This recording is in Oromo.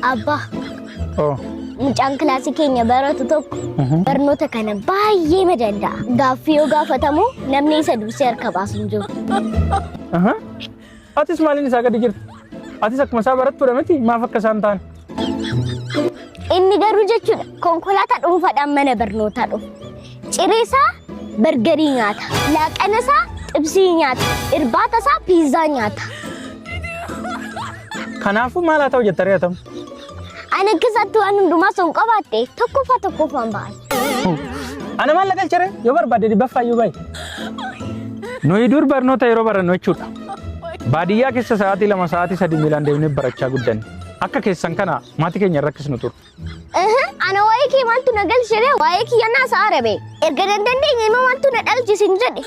Abba. Oh. Mucaan kilaasii keenya baratu tokko barnoota kana baay'ee madanda. Gaaffii yoo gaafatamu namni isa dursee harka baasu hin jiru. Atis maaliin isaa gadi jirti? Atis akkuma isaa barattuudha miti maaf akka isaan ta'an? Inni garuu jechuudha konkolaataa dhuunfaadhaan mana barnootaa dhufu. Cireesaa bargarii nyaata. Laaqana isaa xibsii nyaata. Irbaata isaa piizaa nyaata. Kanaafuu maal haa ta'u jettee reetamu? Ana keessatti waan hundumaa son qabaatte tokkoffaan ba'an. Ana maal galchere yoo barbaade dibaffa ayyuu ba'i. Nuyi dur barnoota yeroo barannu jechuudha. Baadiyyaa keessa sa'aatii 2 sa'aatii 3 miilaan deemnee barachaa guddanne. Akka keessan kana maatii keenya rakkisnu ture. Ana waa'ee kee maaltu na galchere waa'ee kiyya naa sa'a rabe. Erga dandeenye immoo maaltu na dhalchisin jedhe.